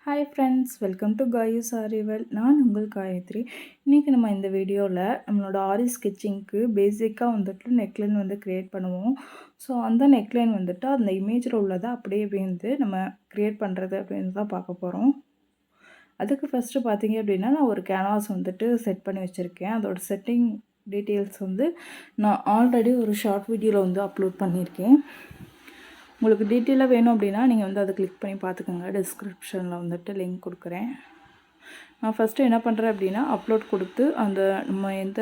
Hi friends, welcome to Gayu சாரிவெல். நான் உங்கள் காயத்ரி. இன்றைக்கி நம்ம இந்த வீடியோவில் நம்மளோட ஆரி ஸ்கெட்சிங்க்கு பேசிக்காக வந்துட்டு நெக்லைன் வந்து க்ரியேட் பண்ணுவோம். ஸோ அந்த நெக்லைன் வந்துட்டு அந்த இமேஜில் உள்ளதை அப்படியே வந்து நம்ம க்ரியேட் பண்ணுறது அப்படின்னு தான் பார்க்க போகிறோம். அதுக்கு ஃபஸ்ட்டு பார்த்தீங்க அப்படின்னா, நான் ஒரு கேன்வாஸ் வந்துட்டு செட் பண்ணி வச்சுருக்கேன். அதோட செட்டிங் டீட்டெயில்ஸ் வந்து நான் ஆல்ரெடி ஒரு ஷார்ட் வீடியோவில் வந்து அப்லோட் பண்ணியிருக்கேன். உங்களுக்கு டீட்டெயிலாக வேணும் அப்படின்னா நீங்கள் வந்து அதை கிளிக் பண்ணி பார்த்துக்கோங்க. டிஸ்கிரிப்ஷனில் வந்துட்டு லிங்க் கொடுக்குறேன். நான் ஃபஸ்ட்டு என்ன பண்ணுறேன் அப்படின்னா, அப்லோட் கொடுத்து அந்த நம்ம எந்த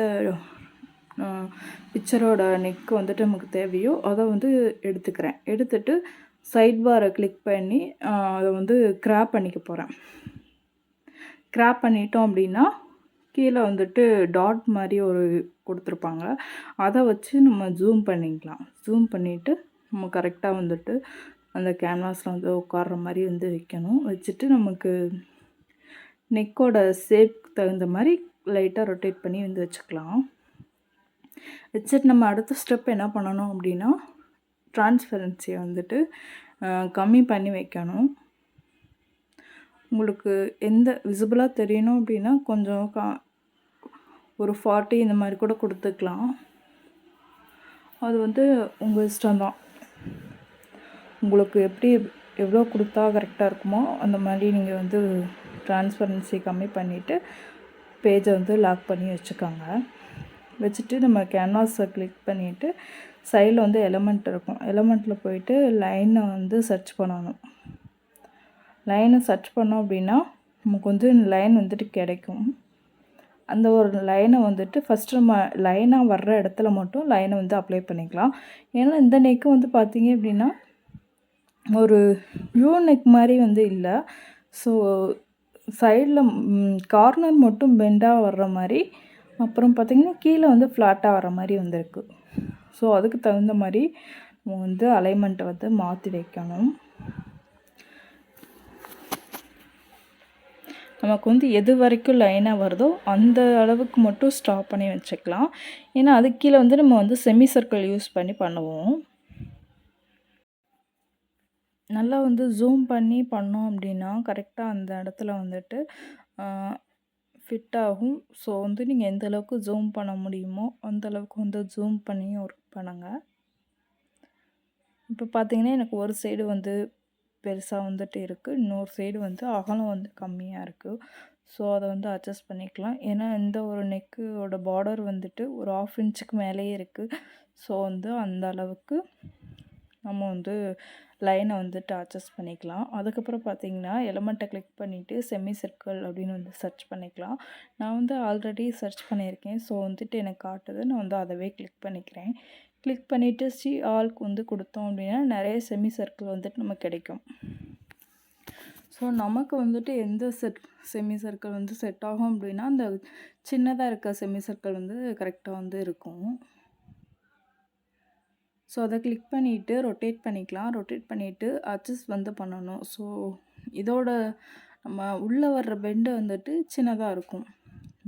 பிக்சரோட நெக்கு வந்துட்டு நமக்கு தேவையோ அதை வந்து எடுத்துக்கிறேன். எடுத்துகிட்டு சைட் பாரை கிளிக் பண்ணி அதை வந்து கிராப் பண்ணிக்க போகிறேன். கிராப் பண்ணிட்டோம் அப்படின்னா கீழே வந்துட்டு டாட் மாதிரி ஒரு கொடுத்துருப்பாங்க. அதை வச்சு நம்ம ஜூம் பண்ணிக்கலாம். ஜூம் பண்ணிவிட்டு நம்ம கரெக்டாக வந்துட்டு அந்த கேன்வாஸில் வந்து உட்கார்ற மாதிரி வந்து வைக்கணும். வச்சுட்டு நமக்கு நெக்கோட ஷேப்க்கு தகுந்த மாதிரி லைட்டாக ரொட்டேட் பண்ணி வந்து வச்சுக்கலாம். வச்சுட்டு நம்ம அடுத்த ஸ்டெப் என்ன பண்ணணும் அப்படின்னா, ட்ரான்ஸ்பரன்சியை வந்துட்டு கம்மி பண்ணி வைக்கணும். உங்களுக்கு எந்த விசிபிளாக தெரியணும் அப்படின்னா கொஞ்சம் ஒரு 40 இந்த மாதிரி கூட கொடுத்துக்கலாம். அது வந்து உங்கள் இஷ்டம்தான். உங்களுக்கு எவ்வளோ கொடுத்தா கரெக்டாக இருக்குமோ அந்த மாதிரி நீங்கள் வந்து ட்ரான்ஸ்பரன்சி கம்மி பண்ணிவிட்டு பேஜை வந்து லாக் பண்ணி வச்சுக்கோங்க. வச்சுட்டு நம்ம கேன்வாஸை கிளிக் பண்ணிவிட்டு சைடில் வந்து எலமெண்ட் இருக்கும். எலமெண்ட்டில் போயிட்டு லைனை வந்து சர்ச் பண்ணணும். லைனை சர்ச் பண்ணோம் அப்படின்னா நமக்கு வந்து லைன் வந்துட்டு கிடைக்கும். அந்த ஒரு லைனை வந்துட்டு ஃபஸ்ட்டு நம்ம லைனாக வர்ற இடத்துல மட்டும் லைனை வந்து அப்ளை பண்ணிக்கலாம். ஏன்னா இந்த நெக்கு வந்து பார்த்திங்க அப்படின்னா ஒரு யூ நெக் மாதிரி வந்து இல்லை. ஸோ சைடில் கார்னர் மட்டும் பெண்டாக வர்ற மாதிரி, அப்புறம் பார்த்திங்கன்னா கீழே வந்து ஃப்ளாட்டாக வர மாதிரி வந்திருக்கு. ஸோ அதுக்கு தகுந்த மாதிரி நம்ம வந்து அலைன்மெண்ட்டை வந்து மாற்றி வைக்கணும். நமக்கு வந்து எது வரைக்கும் லைனாக வருதோ அந்த அளவுக்கு மட்டும் ஸ்டாப் பண்ணி வச்சுக்கலாம். ஏன்னா அதுக்கு கீழே வந்து நம்ம வந்து செமி சர்க்கிள் யூஸ் பண்ணி பண்ணுவோம். நல்லா வந்து ஜூம் பண்ணி பண்ணோம் அப்படின்னா கரெக்டாக அந்த இடத்துல வந்துட்டு ஃபிட் ஆகும். ஸோ வந்து நீங்கள் எந்த அளவுக்கு ஜூம் பண்ண முடியுமோ அந்தளவுக்கு வந்து ஜூம் பண்ணி ஒர்க் பண்ணுங்கள். இப்போ பார்த்தீங்கன்னா எனக்கு ஒரு சைடு வந்து பெருசாக வந்துட்டு இருக்குது, இன்னொரு சைடு வந்து அகலம் வந்து கம்மியாக இருக்குது. ஸோ அதை வந்து அட்ஜஸ்ட் பண்ணிக்கலாம். ஏன்னா இந்த ஒரு நெக்கோட பார்டர் வந்துட்டு ஒரு 1/2 இன்ச்சுக்கு மேலேயே இருக்குது. ஸோ வந்து அந்த அளவுக்கு நம்ம வந்து லைனை வந்துட்டு அட்ஜஸ்ட் பண்ணிக்கலாம். அதுக்கப்புறம் பார்த்திங்கன்னா எலமெண்ட்டை கிளிக் பண்ணிவிட்டு செமி சர்க்கிள் அப்படின்னு வந்து சர்ச் பண்ணிக்கலாம். நான் வந்து ஆல்ரெடி சர்ச் பண்ணியிருக்கேன். ஸோ வந்துட்டு எனக்கு காட்டுது. நான் வந்து அதவே கிளிக் பண்ணிக்கிறேன். கிளிக் பண்ணிவிட்டு ஆல்க்கு வந்து கொடுத்தோம் அப்படின்னா நிறைய செமி சர்க்கிள் வந்துட்டு நமக்கு கிடைக்கும். ஸோ நமக்கு வந்துட்டு எந்த செமி சர்க்கிள் வந்து செட் ஆகும் அப்படின்னா அந்த சின்னதாக இருக்க செமி சர்க்கிள் வந்து கரெக்டாக வந்து இருக்கும். ஸோ அதை கிளிக் பண்ணிவிட்டு ரொட்டேட் பண்ணிக்கலாம். ரொட்டேட் பண்ணிவிட்டு அட்ஜஸ்ட் வந்து பண்ணணும். ஸோ இதோட நம்ம உள்ளே வர்ற பெண்டு வந்துட்டு சின்னதாக இருக்கும்.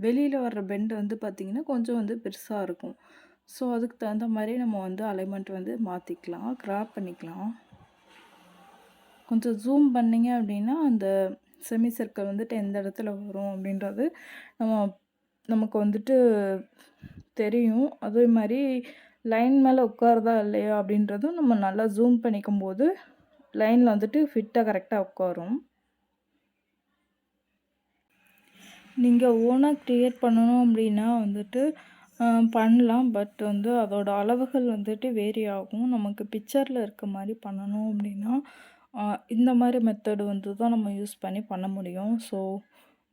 வெளியில் வர்ற பெண்டு வந்து பார்த்திங்கன்னா கொஞ்சம் வந்து பெருசாக இருக்கும். ஸோ அதுக்கு தகுந்த மாதிரி நம்ம வந்து அலைன்மெண்ட் வந்து மாற்றிக்கலாம், கிராப் பண்ணிக்கலாம். கொஞ்சம் ஜூம் பண்ணிங்க அப்படின்னா அந்த செமி சர்க்கிள் வந்துட்டு எந்த இடத்துல வரும் அப்படின்றது நமக்கு வந்துட்டு தெரியும். அதே மாதிரி லைன் மேலே உட்காருதா இல்லையா அப்படின்றதும் நம்ம நல்லா ஜூம் பண்ணிக்கும்போது லைனில் வந்துட்டு ஃபிட்டாக கரெக்டாக உட்காரும். நீங்கள் ஓனாக க்ரியேட் பண்ணணும் அப்படின்னா வந்துட்டு பண்ணலாம். பட் வந்து அதோட அளவுகள் வந்துட்டு வேரி ஆகும். நமக்கு பிக்சரில் இருக்க மாதிரி பண்ணணும் அப்படின்னா இந்த மாதிரி மெத்தடு வந்து தான் நம்ம யூஸ் பண்ணி பண்ண முடியும். ஸோ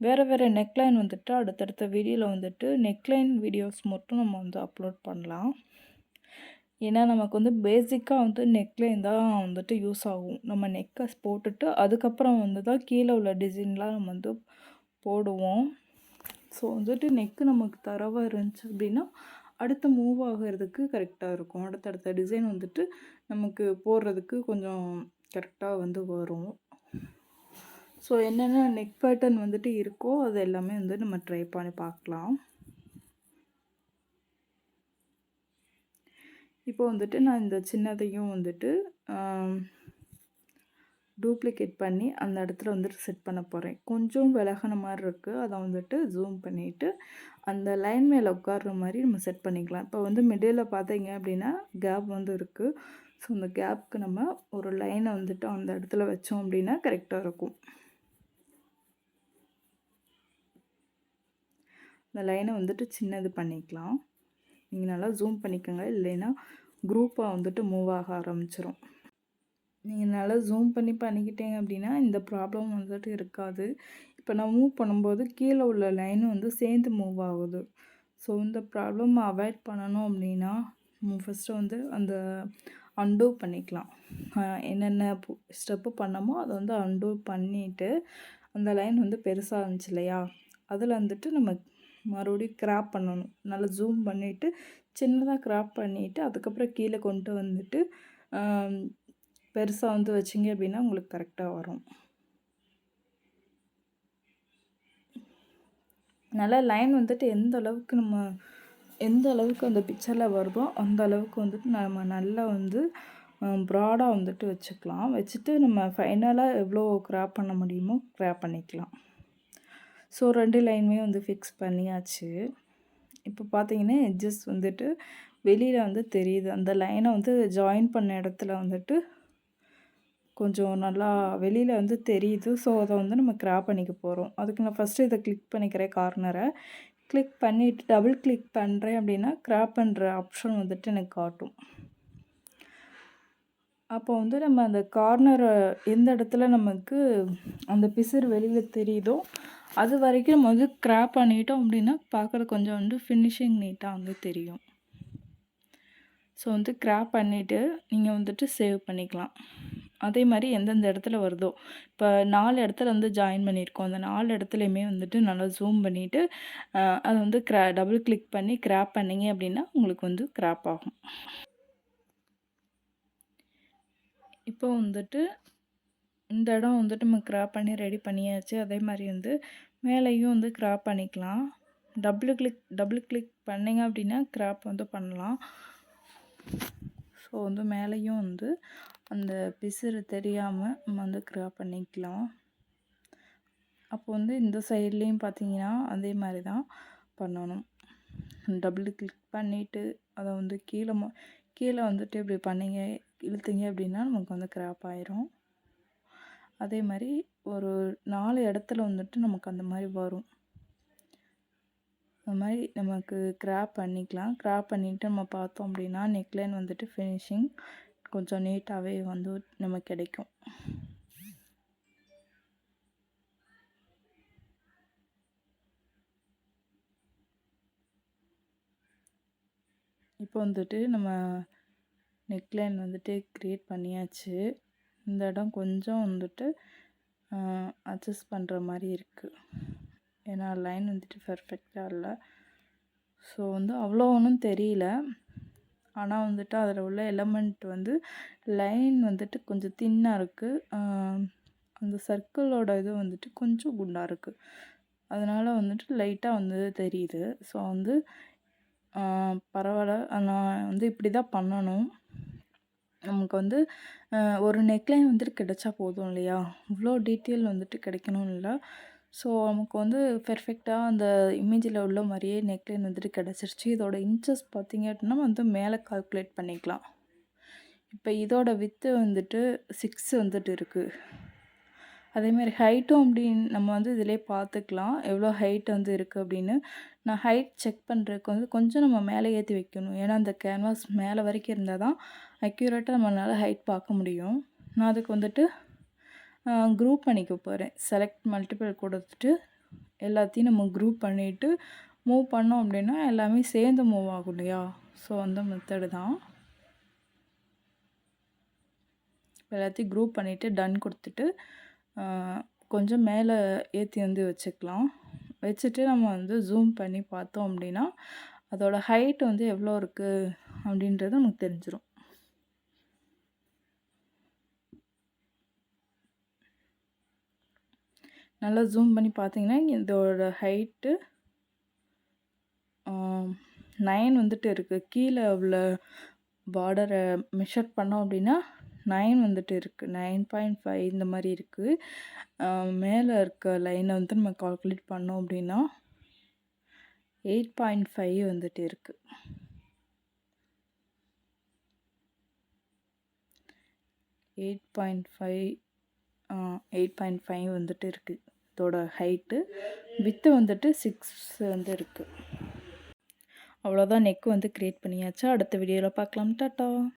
வேறு நெக்லைன் வந்துட்டு அடுத்தடுத்த வீடியோவில் வந்துட்டு நெக்லைன் வீடியோஸ் மட்டும் நம்ம வந்து அப்லோட் பண்ணலாம். ஏன்னா நமக்கு வந்து பேசிக்காக வந்து நெக்லைன் தான் வந்துட்டு யூஸ் ஆகும். நம்ம நெக்கை போட்டுட்டு அதுக்கப்புறம் வந்து தான் கீழே உள்ள டிசைன்லாம் நம்ம வந்து போடுவோம். ஸோ வந்துட்டு நெக்கு நமக்கு தரவாக இருந்துச்சு அப்படின்னா அடுத்து மூவ் ஆகிறதுக்கு கரெக்டாக இருக்கும். அடுத்தடுத்த டிசைன் வந்துட்டு நமக்கு போடுறதுக்கு கொஞ்சம் கரெக்டாக வந்து வரும். ஸோ என்னென்ன நெக் பேட்டர்ன் வந்துட்டு இருக்கோ அது எல்லாமே வந்து நம்ம ட்ரை பண்ணி பார்க்கலாம். இப்போ வந்துட்டு நான் இந்த சின்னதையும் வந்துட்டு டூப்ளிகேட் பண்ணி அந்த இடத்துல வந்துட்டு செட் பண்ண போகிறேன். கொஞ்சம் விலகுன மாரி இருக்குது. அத வந்துட்டு ஜூம் பண்ணிட்டு, அந்த லைன் மேல உட்கார்ற மாரி நம்ம செட் பண்ணிக்கலாம். இப்போ வந்து மிடில்ல பார்த்தீங்க அப்படின்னா, கேப் வந்து இருக்கு. ஸோ, அந்த கேப்க்கு நம்ம ஒரு லைன வந்துட்டு அந்த இடத்துல வச்சோம் அப்படின்னா கரெக்ட்டா இருக்கும். இந்த லைன வந்துட்டு சின்னது பண்ணிக்கலாம். நீங்க நல்லா ஜூம் பண்ணிக்கோங்க. இல்லைன்னா குரூப்பா வந்துட்டு மூவ் ஆக ஆரம்பிச்சுரும். நீங்க நல்லா ஜூம் பண்ணி பண்ணிக்கிட்டீங்க அப்படின்னா, இந்த ப்ராப்ளம் வந்துட்டு இருக்காது. இப்போ நான் மூவ் பண்ணும்போது கீழ உள்ள லைனும் வந்து சேர்ந்து மூவ் ஆகுது. ஸோ, இந்த ப்ராப்ளம் அவாய்ட் பண்ணணும் அப்படின்னா, நம்ம ஃபஸ்ட்டு வந்து அந்த அன்டூ பண்ணிக்கலாம். என்னென்ன ஸ்டெப்பு பண்ணோமோ அதை வந்து அன்டூ பண்ணிவிட்டு, அந்த லைன் வந்து பெருசாக இருந்துச்சு இல்லையா? அதில் வந்துட்டு நம்ம மறுபடியும் கிராப் பண்ணணும். நல்லா ஜூம் பண்ணிவிட்டு, சின்னதாக கிராப் பண்ணிவிட்டு, அதுக்கப்புறம் கீழே கொண்டு வந்துட்டு பெருசாக வந்து வச்சிங்க அப்படின்னா உங்களுக்கு கரெக்டாக வரும். நல்லா லைன் வந்துட்டு எந்த அளவுக்கு அந்த பிக்சரில் வருதோ அந்த அளவுக்கு வந்துட்டு நம்ம நல்லா வந்து ப்ராடாக வந்துட்டு வச்சுக்கலாம். வச்சுட்டு நம்ம ஃபைனலாக எவ்வளோ கிராப் பண்ண முடியுமோ கிராப் பண்ணிக்கலாம். ஸோ 2 லைனுமே வந்து ஃபிக்ஸ் பண்ணியாச்சு. இப்போ பார்த்தீங்கன்னா எட்ஜஸ் வந்துட்டு வெளியில் வந்து தெரியுது. அந்த லைனை வந்து ஜாயின் பண்ண இடத்துல வந்துட்டு கொஞ்சம் நல்லா வெளியில் வந்து தெரியுது. ஸோ, அதை வந்து நம்ம கிராப் பண்ணிக்க போகிறோம். அதுக்கு நான் ஃபஸ்ட்டு இதை கிளிக் பண்ணிக்கிறேன் கார்னரை. கிளிக் பண்ணிவிட்டு டபுள் கிளிக் பண்ணுறேன் அப்படின்னா கிராப் பண்ணுற ஆப்ஷன் வந்துட்டு எனக்கு காட்டும். அப்போ வந்து நம்ம அந்த கார்னரை எந்த இடத்துல நமக்கு அந்த பிசுறு வெளியில் தெரியுதோ அது வரைக்கும் நம்ம வந்து கிராப் பண்ணிட்டோம் அப்படின்னா பார்க்குறது கொஞ்சம் வந்து ஃபினிஷிங் நீட்டாக வந்து தெரியும். ஸோ வந்து கிராப் பண்ணிவிட்டு நீங்கள் வந்துட்டு சேவ் பண்ணிக்கலாம். அதே மாதிரி எந்தெந்த இடத்துல வருதோ, இப்போ 4 இடத்துல வந்து ஜாயின் பண்ணியிருக்கோம். அந்த 4 இடத்துலையுமே வந்துட்டு நல்லா ஜூம் பண்ணிவிட்டு அதை வந்து டபுள் கிளிக் பண்ணி கிராப் பண்ணிங்க அப்படின்னா உங்களுக்கு வந்து கிராப் ஆகும். இப்போ வந்துட்டு இந்த இடம் வந்துட்டு நம்ம கிராப் பண்ணி ரெடி பண்ணியாச்சு. அதே மாதிரி வந்து மேலேயும் வந்து கிராப் பண்ணிக்கலாம். டபுள் கிளிக் பண்ணிங்க அப்படின்னா கிராப் வந்து பண்ணலாம். ஸோ வந்து மேலேயும் வந்து அந்த பிசுறு தெரியாமல் நம்ம வந்து கிராப் பண்ணிக்கலாம். அப்போ வந்து இந்த சைட்லேயும் பார்த்தீங்கன்னா அதே மாதிரி தான் பண்ணணும். டபுள் கிளிக் பண்ணிவிட்டு அதை வந்து கீழே வந்துட்டு இப்படி பண்ணிங்க இழுத்தீங்க அப்படின்னா நமக்கு வந்து கிராப் ஆயிரும். அதே மாதிரி ஒரு 4 இடத்துல வந்துட்டு நமக்கு அந்த மாதிரி வரும். அந்த மாதிரி நமக்கு கிராப் பண்ணிக்கலாம். கிராப் பண்ணிவிட்டு நம்ம பார்த்தோம் அப்படின்னா நெக்லைன் வந்துட்டு ஃபினிஷிங் கொஞ்சம் நீட்டாகவே வந்து நமக்கு கிடைக்கும். இப்போ வந்துட்டு நம்ம நெக்லைன் வந்துட்டு க்ரியேட் பண்ணியாச்சு. இந்த இடம் கொஞ்சம் வந்துட்டு அட்ஜஸ்ட் பண்ணுற மாதிரி இருக்குது. ஏன்னா லைன் வந்துட்டு பர்ஃபெக்டாக இல்லை. ஸோ வந்து அவ்வளோ ஒன்றும் தெரியல. ஆனால் வந்துட்டு அதில் உள்ள எலமெண்ட் வந்து லைன் வந்துட்டு கொஞ்சம் தின்னாக இருக்குது. அந்த சர்க்கிளோட இது வந்துட்டு கொஞ்சம் குண்டாக இருக்குது. அதனால் வந்துட்டு லைட்டாக வந்து தெரியுது. ஸோ வந்து பரவாயில்ல. நான் வந்து இப்படி தான் பண்ணணும். நமக்கு வந்து ஒரு நெக்லைன் வந்துட்டு கிடைச்சா போதும் இல்லையா? இவ்வளோ டீட்டெயில் வந்துட்டு கிடைக்கணும்னு இல்லை. ஸோ நமக்கு வந்து பெர்ஃபெக்டாக அந்த இமேஜில் உள்ள மாதிரியே நெக்லைன் வந்துட்டு கிடச்சிருச்சு. இதோட இன்ச்சஸ் பார்த்திங்க அப்படின்னா வந்து மேலே கால்குலேட் பண்ணிக்கலாம். இப்போ இதோட வித்து வந்துட்டு 6 வந்துட்டு இருக்குது. அதேமாதிரி ஹைட்டும் அப்படின்னு நம்ம வந்து இதிலே பார்த்துக்கலாம் எவ்வளோ ஹைட் வந்து இருக்குது அப்படின்னு. நான் ஹைட் செக் பண்ணுறதுக்கு வந்து கொஞ்சம் நம்ம மேலே ஏற்றி வைக்கணும். ஏன்னா அந்த கேன்வாஸ் மேலே வரைக்கும் இருந்தால் தான் அக்யூரேட்டாக நம்மளால் ஹைட் பார்க்க முடியும். நான் அதுக்கு வந்துட்டு குரூப் பண்ணிக்க போகிறேன். செலக்ட் மல்டிபிள் கொடுத்துட்டு எல்லாத்தையும் நம்ம குரூப் பண்ணிவிட்டு மூவ் பண்ணோம் அப்படின்னா எல்லாமே சேர்ந்து மூவ் ஆகும் இல்லையா? ஸோ அந்த மெத்தடு தான். எல்லாத்தையும் குரூப் பண்ணிவிட்டு டன் கொடுத்துட்டு கொஞ்சம் மேலே ஏற்றி வந்து வச்சுக்கலாம். வச்சுட்டு நம்ம வந்து ஜூம் பண்ணி பார்த்தோம் அப்படின்னா அதோட ஹைட் வந்து எவ்வளோ இருக்குது அப்படின்றது நமக்கு தெரிஞ்சிடும். நல்லா ஜூம் பண்ணி பார்த்தீங்கன்னா இதோட ஹைட்டு 9 வந்துட்டு இருக்குது. கீழே உள்ள பார்டரை மெஷர் பண்ணோம் அப்படின்னா 9 வந்துட்டு இருக்குது, 9.5 இந்த மாதிரி இருக்குது. மேலே இருக்க லைனை வந்து நம்ம கால்குலேட் பண்ணோம் அப்படின்னா 8.5 வந்துட்டு இருக்குது. 8.5 வந்துட்டு இருக்குது இதோட ஹைட்டு. வித்து வந்துட்டு 6 வந்து இருக்குது. அவ்வளோதான், நெக் வந்து க்ரியேட் பண்ணியாச்சு. அடுத்த வீடியோவில் பார்க்கலாம். டாட்டா.